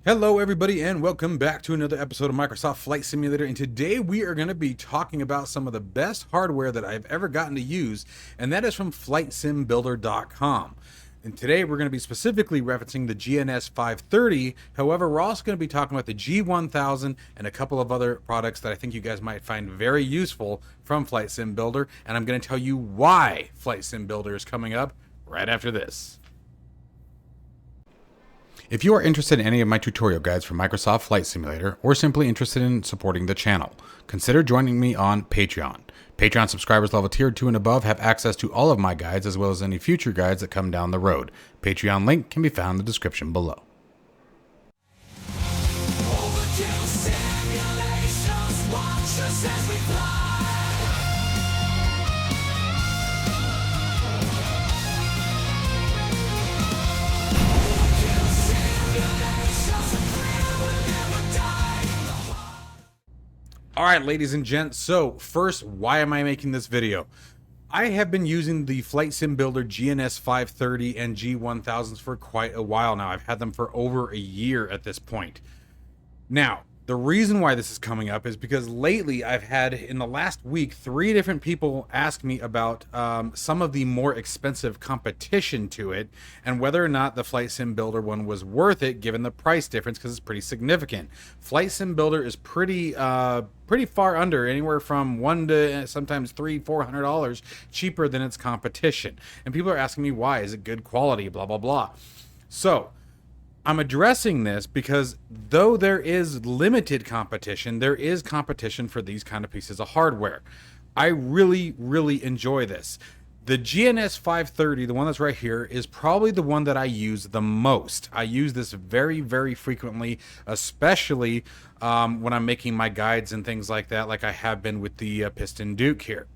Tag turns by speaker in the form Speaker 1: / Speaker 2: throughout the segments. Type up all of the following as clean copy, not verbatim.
Speaker 1: Hello everybody and welcome back to another episode of Microsoft Flight Simulator, and today we are going to be talking about some of the best hardware that I've ever gotten to use, and that is from FlightSimBuilder.com. And today we're going to be specifically referencing the GNS-530. However, we're also going to be talking about the G1000 and a couple of other products that I think you guys might find very useful from FlightSimBuilder, and I'm going to tell you why FlightSimBuilder is coming up right after this. If you are interested in any of my tutorial guides for Microsoft Flight Simulator, or simply interested in supporting the channel, consider joining me on Patreon. Patreon subscribers level tier 2 and above have access to all of my guides as well as any future guides that come down the road. Patreon link can be found in the description below. Alright, ladies and gents, so first, why am I making this video? I have been using the FlightSimBuilder GNS-530 and G1000s for quite a while now. I've had them for over a year at this point. Now, the reason why this is coming up is because lately I've had, in the last week, 3 different people ask me about some of the more expensive competition to it and whether or not the FlightSimBuilder one was worth it given the price difference, because it's pretty significant. FlightSimBuilder is pretty far under, anywhere from $100 to sometimes $300-400 cheaper than its competition. And people are asking me why. Is it good quality? Blah, blah, blah. So I'm addressing this because though there is limited competition, there is competition for these kind of pieces of hardware. I really enjoy this. The GNS-530, the one that's right here, is probably the one that I use the most. I use this very frequently, especially when I'm making my guides and things like that, like I have been with the Piston Duke here.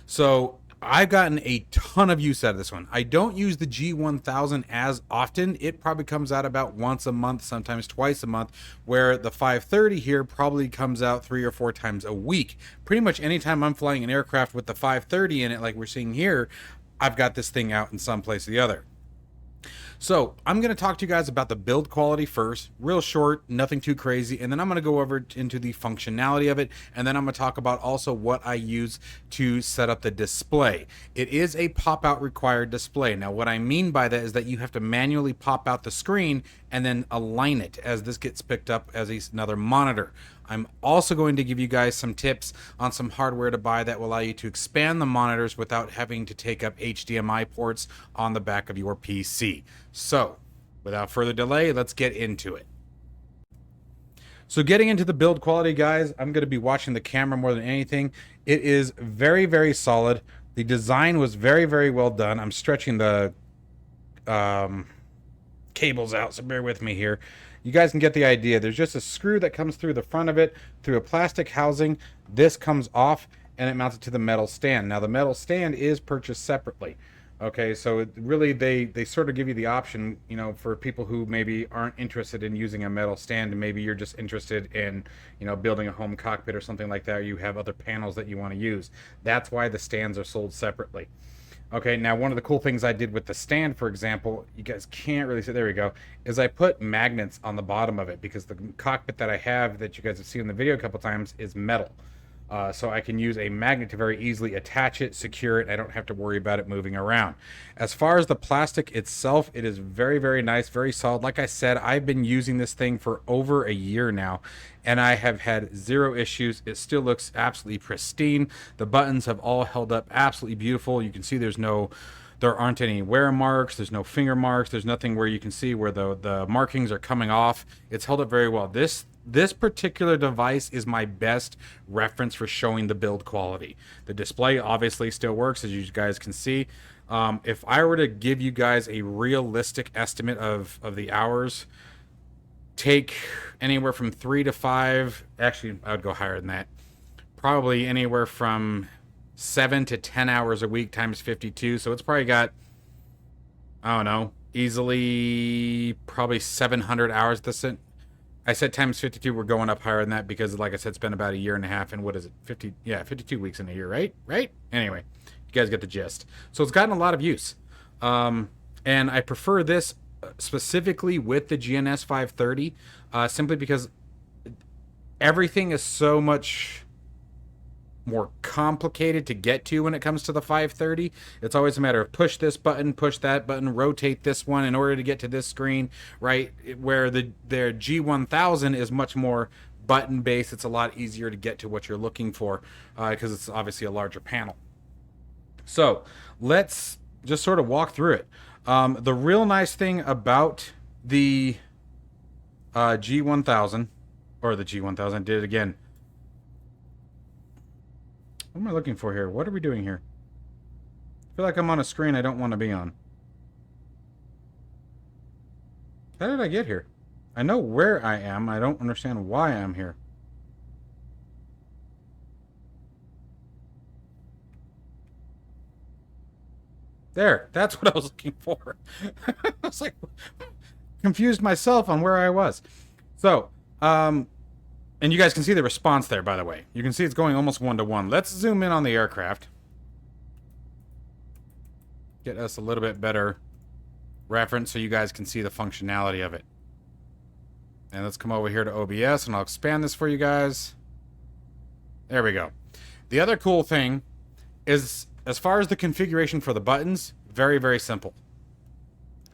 Speaker 1: So I've gotten a ton of use out of this one. I don't use the G1000 as often. It probably comes out about once a month, sometimes twice a month, where the 530 here probably comes out 3 or 4 times a week. Pretty much anytime I'm flying an aircraft with the 530 in it, like we're seeing here, I've got this thing out in some place or the other. So I'm going to talk to you guys about the build quality first, real short, nothing too crazy, and then I'm going to go over into the functionality of it, and then I'm going to talk about also what I use to set up the display. It is a pop-out required display. Now what I mean by that is that you have to manually pop out the screen and then align it as this gets picked up as another monitor. I'm also going to give you guys some tips on some hardware to buy that will allow you to expand the monitors without having to take up HDMI ports on the back of your PC. So, without further delay, let's get into it. So getting into the build quality, guys, I'm going to be watching the camera more than anything. It is very solid. The design was very well done. I'm stretching the cables out, so bear with me here. You guys can get the idea. There's just a screw that comes through the front of it, through a plastic housing. This comes off and it mounts it to the metal stand. Now the metal stand is purchased separately. Okay, so they sort of give you the option, you know, for people who maybe aren't interested in using a metal stand, and maybe you're just interested in, you know, building a home cockpit or something like that, or you have other panels that you want to use. That's why the stands are sold separately. Okay, now one of the cool things I did with the stand, for example, you guys can't really see, there we go, is I put magnets on the bottom of it, because the cockpit that I have that you guys have seen in the video a couple times is metal. So I can use a magnet to very easily attach it, secure it. I don't have to worry about it moving around. As far as the plastic itself, it is very nice, very solid. Like I said, I've been using this thing for over a year now, and I have had 0 issues. It still looks absolutely pristine. The buttons have all held up absolutely beautiful. You can see there aren't any wear marks, there's no finger marks, there's nothing where you can see where the markings are coming off. It's held up very well. This particular device is my best reference for showing the build quality. The display obviously still works, as you guys can see. If I were to give you guys a realistic estimate of the hours, take anywhere from 3 to 5, actually I would go higher than that, probably anywhere from 7 to 10 hours a week times 52. So it's probably got, I don't know, easily probably 700 hours. I said times 52, we're going up higher than that because, like I said, it's been about a year and a half, and what is it, 52 weeks in a year, right? Anyway, you guys get the gist. So it's gotten a lot of use. And I prefer this specifically with the GNS 530, simply because everything is so much more complicated to get to when it comes to the 530. It's always a matter of push this button, push that button, rotate this one in order to get to this screen, right? Where their G1000 is much more button based. It's a lot easier to get to what you're looking for because it's obviously a larger panel. So let's just sort of walk through it. The real nice thing about the G1000, or the G1000, did it again. What am I looking for here? What are we doing here? I feel like I'm on a screen I don't want to be on. How did I get here? I know where I am. I don't understand why I'm here. There, that's what I was looking for. I was like, confused myself on where I was. So, and you guys can see the response there, by the way. You can see it's going almost 1-to-1. Let's zoom in on the aircraft. Get us a little bit better reference so you guys can see the functionality of it. And let's come over here to OBS, and I'll expand this for you guys. There we go. The other cool thing is, as far as the configuration for the buttons, very, very simple.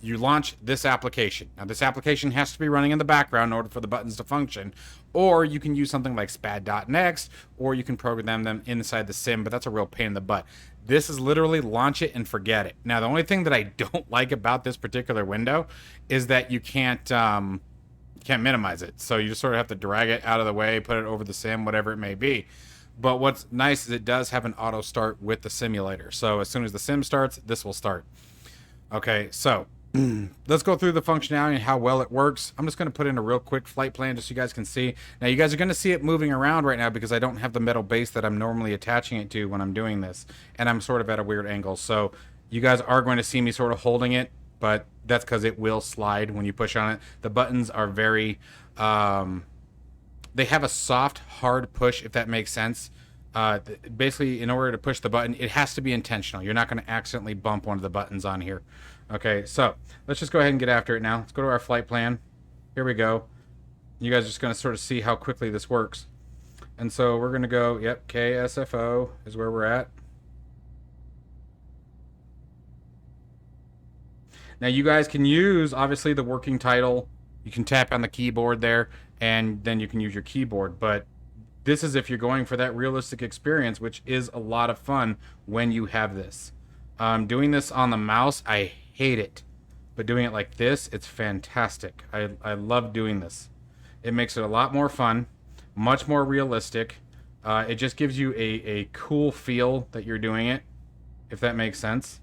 Speaker 1: You launch this application. Now, this application has to be running in the background in order for the buttons to function. Or you can use something like spad.next, or you can program them inside the sim, but that's a real pain in the butt. This is literally launch it and forget it. Now, the only thing that I don't like about this particular window is that you can't minimize it. So you just sort of have to drag it out of the way, put it over the sim, whatever it may be. But what's nice is it does have an auto start with the simulator. So as soon as the sim starts, this will start. Okay, so let's go through the functionality and how well it works. I'm just going to put in a real quick flight plan just so you guys can see. Now, you guys are going to see it moving around right now because I don't have the metal base that I'm normally attaching it to when I'm doing this. And I'm sort of at a weird angle. So you guys are going to see me sort of holding it, but that's because it will slide when you push on it. The buttons are very... they have a soft, hard push, if that makes sense. Basically, in order to push the button, it has to be intentional. You're not going to accidentally bump one of the buttons on here. Okay, so let's just go ahead and get after it now. Let's go to our flight plan. Here we go. You guys are just going to sort of see how quickly this works. And so we're going to go, yep, KSFO is where we're at. Now, you guys can use, obviously, the working title. You can tap on the keyboard there, and then you can use your keyboard. But this is if you're going for that realistic experience, which is a lot of fun when you have this. Doing this on the mouse, I hate it. But doing it like this, it's fantastic. I love doing this. It makes it a lot more fun, much more realistic. It just gives you a cool feel that you're doing it, if that makes sense.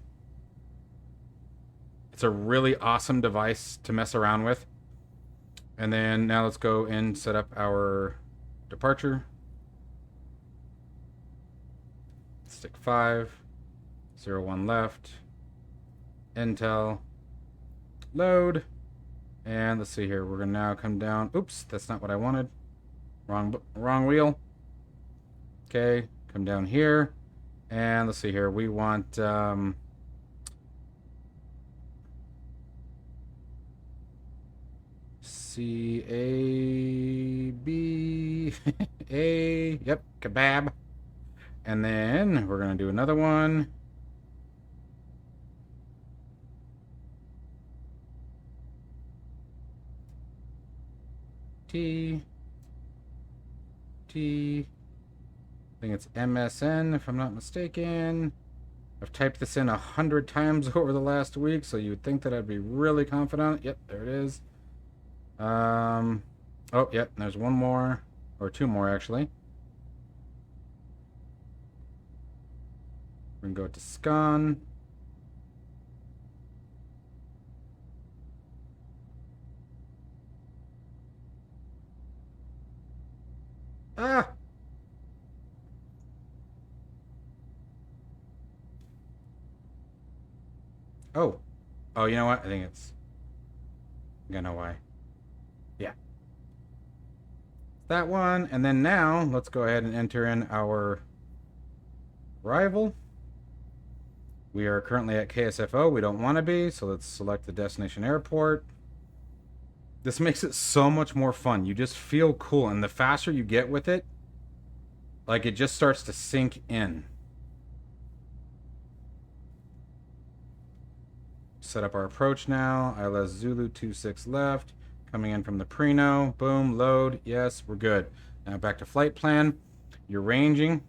Speaker 1: It's a really awesome device to mess around with. And then now let's go and set up our departure. Stick 5, 01 left, Intel, load, and let's see here. We're gonna now come down. Oops, that's not what I wanted. Wrong wheel. Okay, come down here, and let's see here. We want C-A-B A, yep, kebab. And then we're going to do another one. T. I think it's MSN, if I'm not mistaken. I've typed this in 100 times over the last week, so you would think that I'd be really confident. Yep, there it is. Oh, yep, there's one more, or two more, actually. We're going to go to scan. Ah! Oh. Oh, you know what? I think it's... I know why. Yeah. That one. And then now, let's go ahead and enter in our arrival. We are currently at KSFO. We don't want to be, so let's select the destination airport. This makes it so much more fun. You just feel cool, and the faster you get with it, like, it just starts to sink in. Set up our approach now. ILS Zulu 26 left. Coming in from the Preno. Boom, load. Yes, we're good. Now back to flight plan. You're ranging.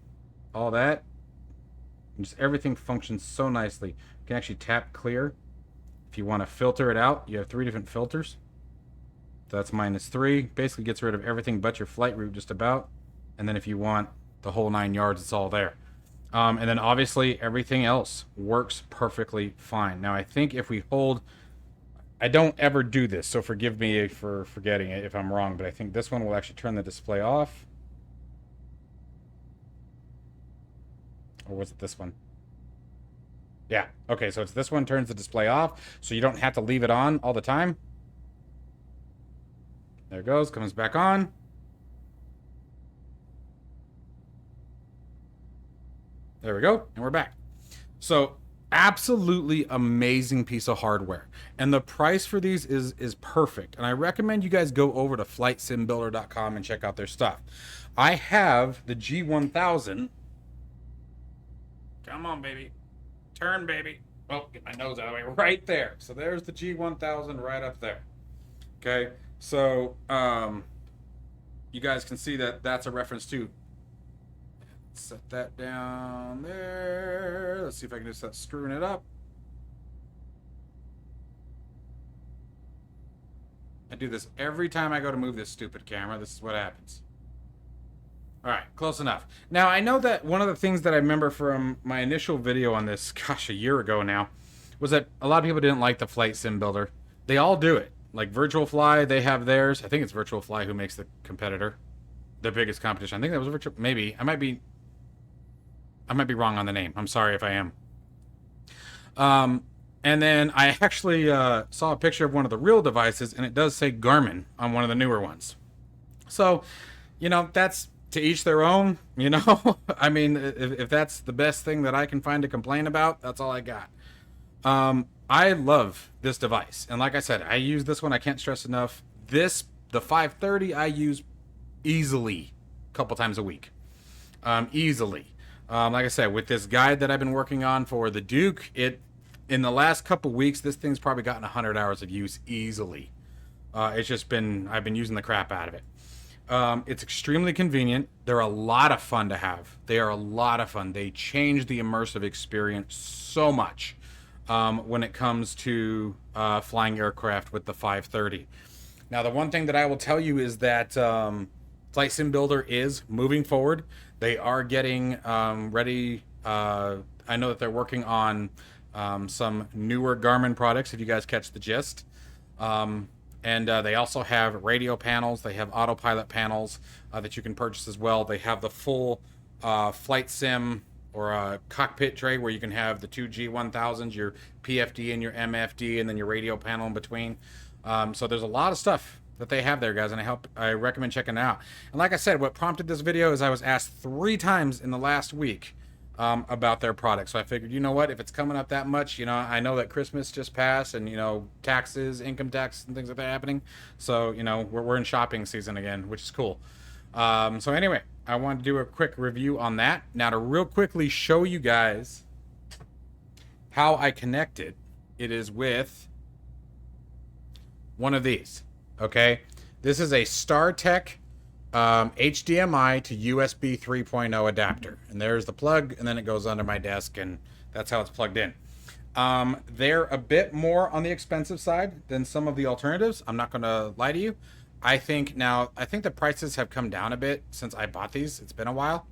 Speaker 1: All that. And just everything functions so nicely. You can actually tap clear. If you want to filter it out, you have 3 different filters. So that's -3. Basically gets rid of everything but your flight route just about. And then if you want the whole 9 yards, it's all there. And then obviously everything else works perfectly fine. Now I think if we hold, I don't ever do this, so forgive me for forgetting it if I'm wrong, but I think this one will actually turn the display off. Or was it this one? Yeah, okay, so it's this one turns the display off, so you don't have to leave it on all the time. There it goes, comes back on. There we go, and we're back. So, absolutely amazing piece of hardware. And the price for these is perfect. And I recommend you guys go over to FlightSimBuilder.com and check out their stuff. I have the G1000. Come on, baby. Turn, baby. Oh, get my nose out of the way. Right there. So there's the G1000 right up there. Okay, so you guys can see that that's a reference to. Set that down there. Let's see if I can just start screwing it up. I do this every time I go to move this stupid camera. This is what happens. All right, close enough. Now, I know that one of the things that I remember from my initial video on this, gosh, a year ago now, was that a lot of people didn't like the Flight Sim Builder. They all do it. Like Virtual Fly, they have theirs. I think it's Virtual Fly who makes the competitor. Their biggest competition. I think that was Virtual... Maybe. I might be wrong on the name. I'm sorry if I am. And then I actually saw a picture of one of the real devices, and it does say Garmin on one of the newer ones. So, you know, that's to each their own, you know. I mean, if that's the best thing that I can find to complain about, that's all I got. I love this device. And like I said, I use this one. I can't stress enough. The 530, I use easily a couple times a week. Easily. Like I said, with this guide that I've been working on for the Duke, in the last couple weeks, this thing's probably gotten 100 hours of use easily. It's just been, I've been using the crap out of it. It's extremely convenient. They're a lot of fun to have. They are a lot of fun. They change the immersive experience so much when it comes to flying aircraft with the 530. Now, the one thing that I will tell you is that Flight Sim Builder is moving forward. They are getting ready. I know that they're working on some newer Garmin products, if you guys catch the gist. And they also have radio panels. They have autopilot panels that you can purchase as well. They have the full flight sim or cockpit tray where you can have the two G1000s, your PFD and your MFD, and then your radio panel in between. So there's a lot of stuff that they have there, guys, and I recommend checking it out. And like I said, what prompted this video is I was asked 3 times in the last week about their product. So I figured, you know what, if it's coming up that much, you know, I know that Christmas just passed and, you know, taxes, income tax and things like that happening. So, you know, we're in shopping season again, which is cool. So anyway, I wanted to do a quick review on that. Now, to real quickly show you guys how I connect it, it is with one of these. Okay, this is a StarTech HDMI to USB 3.0 adapter, and there's the plug, and then it goes under my desk, and that's how it's plugged in. They're a bit more on the expensive side than some of the alternatives. I'm not going to lie to you. I think the prices have come down a bit since I bought these. It's been a while.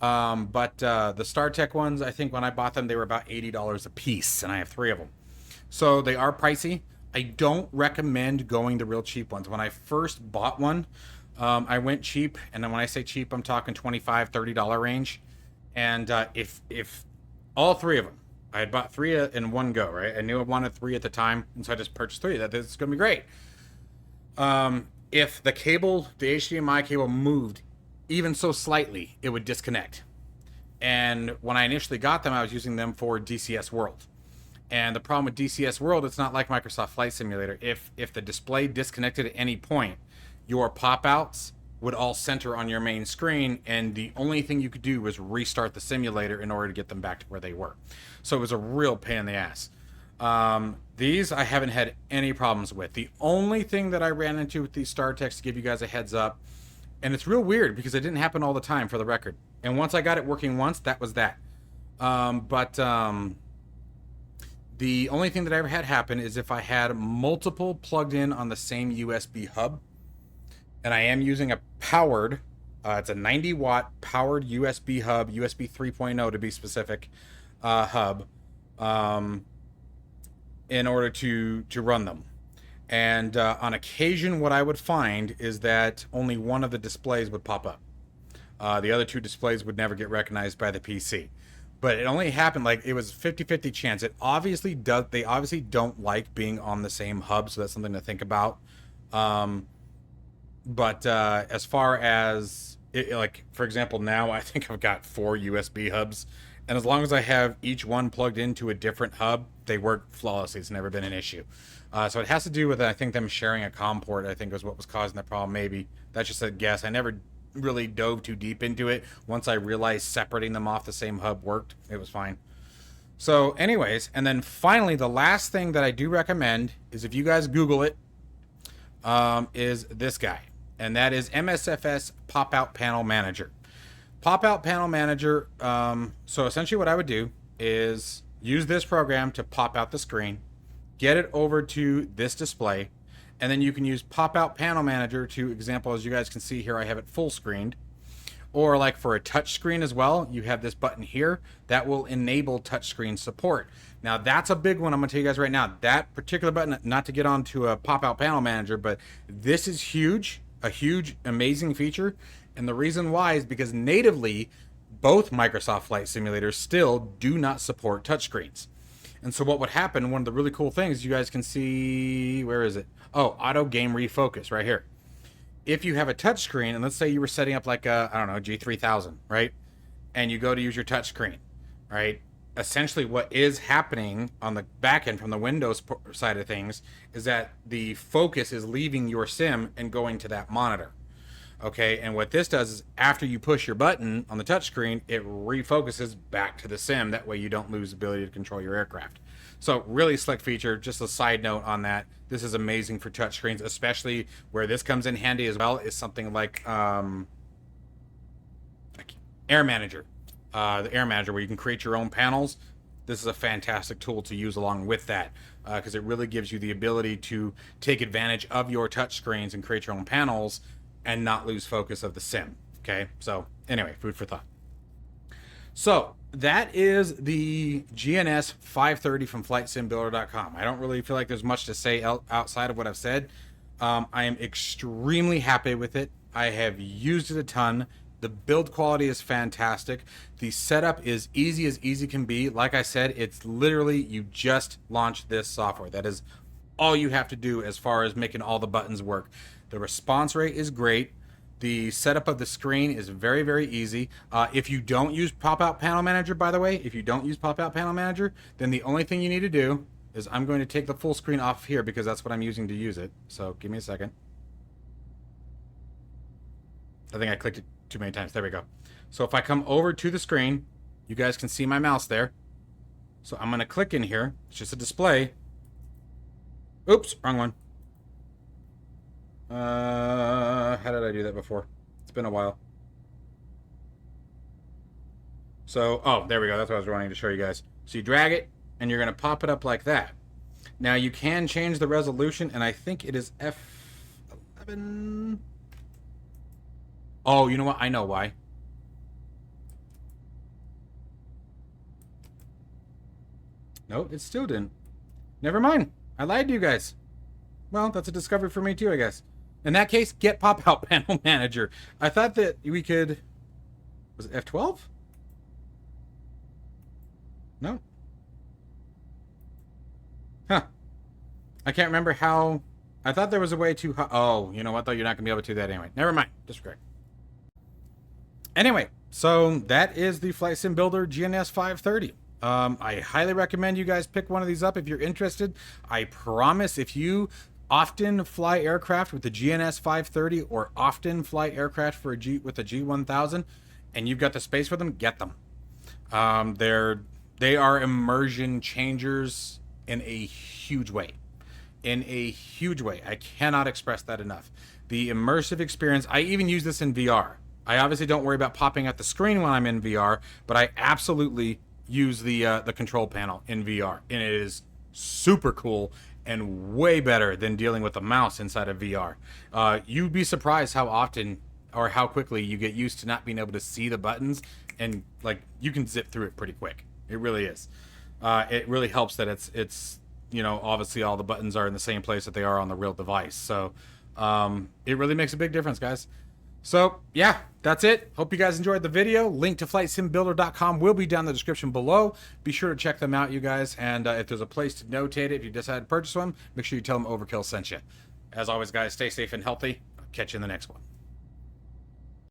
Speaker 1: But the StarTech ones, I think when I bought them, they were about $80 a piece, and I have 3 of them. So they are pricey. I don't recommend going the real cheap ones. When I first bought one, I went cheap, and then when I say cheap, I'm talking $25, $30 range. And if all 3 of them, I had bought 3 in one go, right? I knew I wanted 3 at the time, and so I just purchased 3. This is going to be great. If the HDMI cable moved even so slightly, it would disconnect. And when I initially got them, I was using them for DCS World. And the problem with DCS World, it's not like Microsoft Flight Simulator. If the display disconnected at any point, your pop-outs would all center on your main screen, and the only thing you could do was restart the simulator in order to get them back to where they were. So it was a real pain in the ass. These I haven't had any problems with. The only thing that I ran into with these StarTechs, to give you guys a heads up, and it's real weird because it didn't happen all the time, for the record. And once I got it working once, that was that. The only thing that I ever had happen is if I had multiple plugged in on the same USB hub, and I am using a powered, it's a 90 watt powered USB hub, USB 3.0 to be specific, hub, in order to run them. And on occasion, what I would find is that only one of the displays would pop up. The other two displays would never get recognized by the PC. But it only happened, like, it was 50-50 chance. It obviously does. They obviously don't like being on the same hub, so that's something to think about. But as far as, like, for example, now I think I've got 4 USB hubs. And as long as I have each one plugged into a different hub, they work flawlessly. It's never been an issue. So it has to do with, I think, them sharing a COM port, I think, was what was causing the problem, maybe. That's just a guess. I never really dove too deep into it. Once I realized separating them off the same hub worked, it was fine. So anyways, and then finally, the last thing that I do recommend is, if you guys Google it, is this guy. And that is MSFS Pop-Out Panel Manager. Pop-Out Panel Manager, so essentially what I would do is use this program to pop out the screen, get it over to this display, and then you can use Pop-Out Panel Manager to, example, as you guys can see here, I have it full screened. Or like for a touch screen as well, you have this button here that will enable touchscreen support. Now that's a big one. I'm gonna tell you guys right now, that particular button, not to get onto a Pop-Out Panel Manager, but this is huge, a huge, amazing feature. And the reason why is because natively, both Microsoft Flight Simulators still do not support touchscreens. And so what would happen, one of the really cool things, you guys can see, where is it? Oh, auto game refocus right here. If you have a touchscreen, and let's say you were setting up like a, I don't know, G3000, right? And you go to use your touchscreen, right? Essentially what is happening on the back end from the Windows side of things is that the focus is leaving your sim and going to that monitor. Okay, and what this does is after you push your button on the touchscreen, it refocuses back to the sim. That way you don't lose the ability to control your aircraft. So really slick feature. Just a side note on that. This is amazing for touchscreens, especially where this comes in handy as well is something like Air Manager. The Air Manager, where you can create your own panels. This is a fantastic tool to use along with that, because it really gives you the ability to take advantage of your touchscreens and create your own panels and not lose focus of the sim. Okay, so anyway, food for thought. So that is the GNS-530 from FlightSimBuilder.com. I don't really feel like there's much to say outside of what I've said. I am extremely happy with it. I have used it a ton. The build quality is fantastic. The setup is easy can be. Like I said, it's literally, you just launch this software. That is all you have to do as far as making all the buttons work. The response rate is great. The setup of the screen is very, very easy. If you don't use Pop-Out Panel Manager, by the way, if you don't use Pop-Out Panel Manager, then the only thing you need to do is, I'm going to take the full screen off here because that's what I'm using to use it. So give me a second. I think I clicked it too many times. There we go. So if I come over to the screen, you guys can see my mouse there. So I'm going to click in here. It's just a display. Oops, wrong one. How did I do that before? It's been a while. So, oh, there we go. That's what I was wanting to show you guys. So you drag it, and you're going to pop it up like that. Now, you can change the resolution, and I think it is F11. Oh, you know what? I know why. Nope, it still didn't. Never mind. I lied to you guys. Well, that's a discovery for me too, I guess. In that case, get Pop-Out Panel Manager. I thought that we could... Was it F12? No. Huh. I can't remember how... I thought there was a way to... Oh, you know what, though? You're not going to be able to do that anyway. Never mind. Disregard. Anyway, So that is the FlightSimBuilder GNS-530. I highly recommend you guys pick one of these up if you're interested. I promise if you often fly aircraft with the GNS-530 or often fly aircraft for with a G1000 and you've got the space for them, get them. They are immersion changers in a huge way. In a huge way. I cannot express that enough. The immersive experience, I even use this in VR. I obviously don't worry about popping at the screen when I'm in VR, but I absolutely use the control panel in VR, and it is super cool and way better than dealing with a mouse inside of VR. You'd be surprised how often or how quickly you get used to not being able to see the buttons, and like you can zip through it pretty quick. It really is. It really helps that it's you know, obviously all the buttons are in the same place that they are on the real device. So it really makes a big difference, guys. So yeah, that's it. Hope you guys enjoyed the video. Link to FlightSimBuilder.com will be down in the description below. Be sure to check them out, you guys. And if there's a place to notate it, if you decide to purchase one, make sure you tell them Overkill sent you. As always, guys, stay safe and healthy. I'll catch you in the next one.